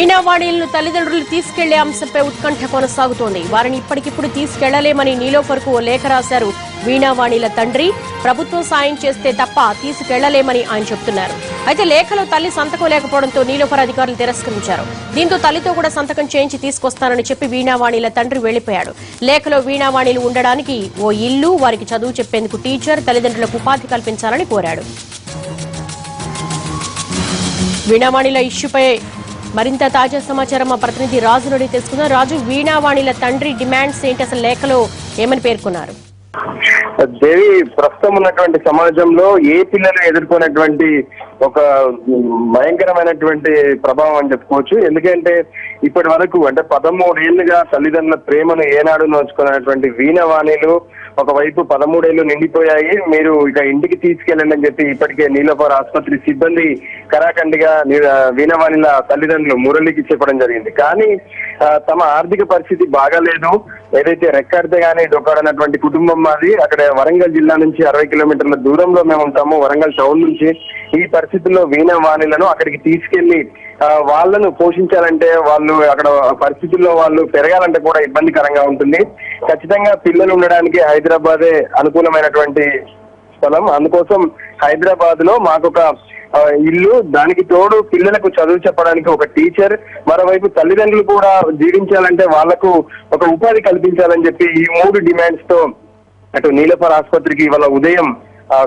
వీణావాణిలను తల్లిదండ్రులు తీసుకెళ్లే అంశంపై ఉత్కంఠ కొనసాగుతోంది. వారిని ఇప్పటికిప్పుడు తీసుకెళ్లలేమని నీలోఫర్కు ఓ లేఖ రాశారు వీణావాణిల తండ్రి. ప్రభుత్వం సాయం చేస్తే తప్ప తీసుకెళ్లలేమని ఆయన చెబుతున్నారు. అయితే లేఖలో తల్లి సంతకం లేకపోవడంతో నీలోఫర్ అధికారులు తిరస్కరించారు. దీంతో తల్లితో కూడా సంతకం చేయించి తీసుకొస్తానని చెప్పి వీణావాణిల తండ్రి వెళ్లిపోయాడు. లేఖలో వీణావాణిలు ఉండడానికి ఓ ఇల్లు, వారికి చదువు చెప్పేందుకు టీచర్, తల్లిదండ్రులకు ఉపాధి కల్పించాలని కోరాడు. వీణావాణిల ఇష్యూపై మరింత తాజా సమాచారం మా ప్రతినిధి రాజు నుండి తెలుసుకుందాం. రాజు, వీణావాణిల తండ్రి డిమాండ్స్ ఏంటి, అసలు లేఖలో ఏమని పేర్కొన్నారు? దేవి, ప్రస్తుతం ఉన్నటువంటి సమాజంలో ఏ పిల్లలు ఎదుర్కొన్నటువంటి ఒక భయంకరమైనటువంటి ప్రభావం అని చెప్పుకోవచ్చు. ఎందుకంటే ఇప్పటి వరకు అంటే 13 ఏళ్లుగా తల్లిదండ్రుల ప్రేమను ఏనాడు నోచుకున్నటువంటి వీణావాణిలు ఒకవైపు 13 ఏళ్లు నిండిపోయాయి, మీరు ఇక ఇంటికి తీసుకెళ్ళండి అని చెప్పి ఇప్పటికే నీలోఫర్ ఆసుపత్రి సిబ్బంది కరాఖండిగా వీణావాణిల తల్లిదండ్రులు మురళికి చెప్పడం జరిగింది. కానీ తమ ఆర్థిక పరిస్థితి బాగాలేదు, ఏదైతే రెక్కాడితే గానీ డొక్కాడనటువంటి కుటుంబం మాది. అక్కడ వరంగల్ జిల్లా నుంచి 60 కిలోమీటర్ల దూరంలో మేము ఉంటాము, వరంగల్ టౌన్ నుంచి. ఈ పరిస్థితుల్లో వీణావాణిలను అక్కడికి తీసుకెళ్లి వాళ్ళను పోషించాలంటే, వాళ్ళు అక్కడ పరిస్థితుల్లో వాళ్ళు పెరగాలంటే కూడా ఇబ్బందికరంగా ఉంటుంది. ఖచ్చితంగా పిల్లలు ఉండడానికి హైదరాబాదే అనుకూలమైనటువంటి స్థలం. అందుకోసం హైదరాబాద్ లో మాకొక ఇల్లు, దానికి తోడు పిల్లలకు చదువు చెప్పడానికి ఒక టీచర్, మరోవైపు తల్లిదండ్రులు కూడా జీవించాలంటే వాళ్లకు ఒక ఉపాధి కల్పించాలని చెప్పి ఈ 3 డిమాండ్స్ తో అటు నీలోఫర్ ఆసుపత్రికి ఇవాళ ఉదయం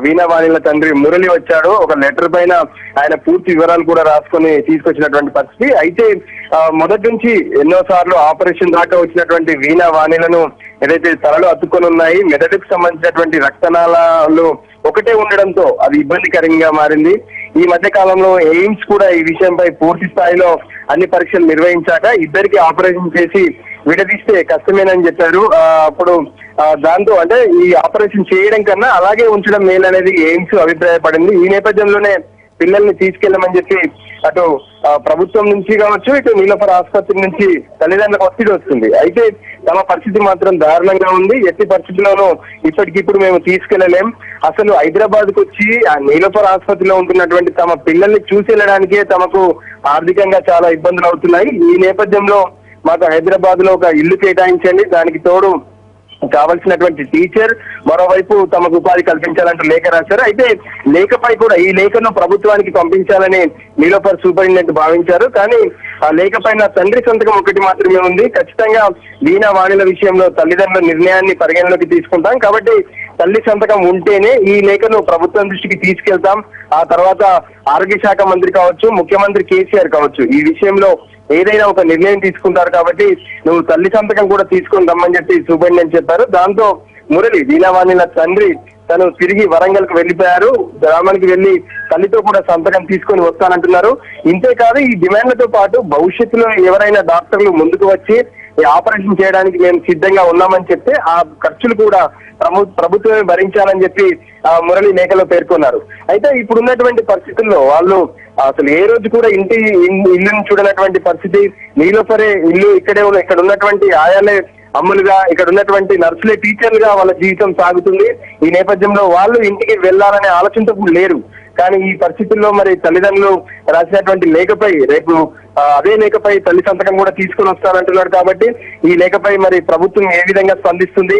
వీణావాణిల తండ్రి మురళి వచ్చాడు. ఒక లెటర్ పైన ఆయన పూర్తి వివరాలు కూడా రాసుకొని తీసుకొచ్చినటువంటి పరిస్థితి. అయితే మొదటి నుంచి ఎన్నోసార్లు ఆపరేషన్ దాకా వచ్చినటువంటి వీణావాణిలను ఏదైతే తలలు అతుక్కొని ఉన్నాయి, మెదడుకు సంబంధించినటువంటి రక్తనాళాలు ఒకటే ఉండడంతో అది ఇబ్బందికరంగా మారింది. ఈ మధ్య కాలంలో ఎయిమ్స్ కూడా ఈ విషయంపై పూర్తి స్థాయిలో అన్ని పరీక్షలు నిర్వహించాక ఇద్దరికి ఆపరేషన్ చేసి విడదీస్తే కష్టమేనని చెప్పారు. అప్పుడు దాంతో అంటే ఈ ఆపరేషన్ చేయడం కన్నా అలాగే ఉంచడం మేలనేది ఎయిమ్స్ అభిప్రాయపడింది. ఈ నేపథ్యంలోనే పిల్లల్ని తీసుకెళ్లమని చెప్పి అటు ప్రభుత్వం నుంచి కావచ్చు, ఇటు నీలోఫర్ ఆసుపత్రి నుంచి తల్లిదండ్రులకు ఒత్తిడి వస్తుంది. అయితే తమ పరిస్థితి మాత్రం దారుణంగా ఉంది. ఎట్టి పరిస్థితుల్లోనూ ఇప్పటికిప్పుడు మేము తీసుకెళ్లలేం. అసలు హైదరాబాద్ కు వచ్చి ఆ నీలోఫర్ ఆసుపత్రిలో ఉంటున్నటువంటి తమ పిల్లల్ని చూసి వెళ్ళడానికే తమకు ఆర్థికంగా చాలా ఇబ్బందులు అవుతున్నాయి. ఈ నేపథ్యంలో మాకు హైదరాబాద్ లో ఒక ఇల్లు కేటాయించండి, దానికి తోడు కావలసినటువంటి టీచర్, మరోవైపు తమకు ఉపాధి కల్పించాలంటూ లేఖ రాశారు. అయితే లేఖపై కూడా ఈ లేఖను ప్రభుత్వానికి పంపించాలని నీలోఫర్ సూపరింటెండెంట్ భావించారు. కానీ ఆ లేఖ పైన తండ్రి సంతకం ఒకటి మాత్రమే ఉంది. ఖచ్చితంగా వీణావాణిల విషయంలో తల్లిదండ్రుల నిర్ణయాన్ని పరిగణలోకి తీసుకుంటాం కాబట్టి తల్లి సంతకం ఉంటేనే ఈ లేఖను ప్రభుత్వం దృష్టికి తీసుకెళ్తాం. ఆ తర్వాత ఆరోగ్య శాఖ మంత్రి కావచ్చు, ముఖ్యమంత్రి కేసీఆర్ కావచ్చు, ఈ విషయంలో ఏదైనా ఒక నిర్ణయం తీసుకుంటారు కాబట్టి నువ్వు తల్లి సంతకం కూడా తీసుకొని రమ్మని చెప్పి సూపరింటెండెంట్ చెప్పారు. దాంతో మురళి వీణావాణిల తండ్రి తను తిరిగి వరంగల్ కు వెళ్లిపోయారు. గ్రామానికి వెళ్లి తల్లితో కూడా సంతకం తీసుకొని వస్తానంటున్నారు. ఇంతేకాదు ఈ డిమాండ్లతో పాటు భవిష్యత్తులో ఎవరైనా డాక్టర్లు ముందుకు వచ్చి ఈ ఆపరేషన్ చేయడానికి మేము సిద్ధంగా ఉన్నామని చెప్తే ఆ ఖర్చులు కూడా ప్రభుత్వమే భరించాలని చెప్పి మురళి లేఖలో పేర్కొన్నారు. అయితే ఇప్పుడు ఉన్నటువంటి పరిస్థితుల్లో వాళ్ళు అసలు ఏ రోజు కూడా ఇల్లుని చూడనటువంటి పరిస్థితి. నీలోఫరే ఇల్లు ఇక్కడ ఉన్నటువంటి ఆయాలే అమ్ములుగా, ఇక్కడ ఉన్నటువంటి నర్సులే టీచర్లుగా వాళ్ళ జీవితం సాగుతుంది. ఈ నేపథ్యంలో వాళ్ళు ఇంటికి వెళ్లాలనే ఆలోచనతో లేరు. కానీ ఈ పరిస్థితుల్లో మరి తల్లిదండ్రులు రాసినటువంటి లేఖపై రేపు అదే లేఖపై తల్లి సంతకం కూడా తీసుకొని వస్తారంటున్నారు. కాబట్టి ఈ లేఖపై మరి ప్రభుత్వం ఏ విధంగా స్పందిస్తుంది,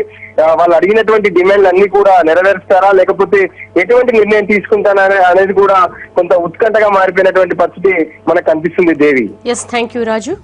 వాళ్ళు అడిగినటువంటి డిమాండ్లు అన్ని కూడా నెరవేరుస్తారా, లేకపోతే ఎటువంటి నిర్ణయం తీసుకుంటారా అనేది కూడా కొంత ఉత్కంఠగా మారిపోయినటువంటి పరిస్థితి మనకు కనిపిస్తుంది. దేవి, థ్యాంక్ యూ రాజు.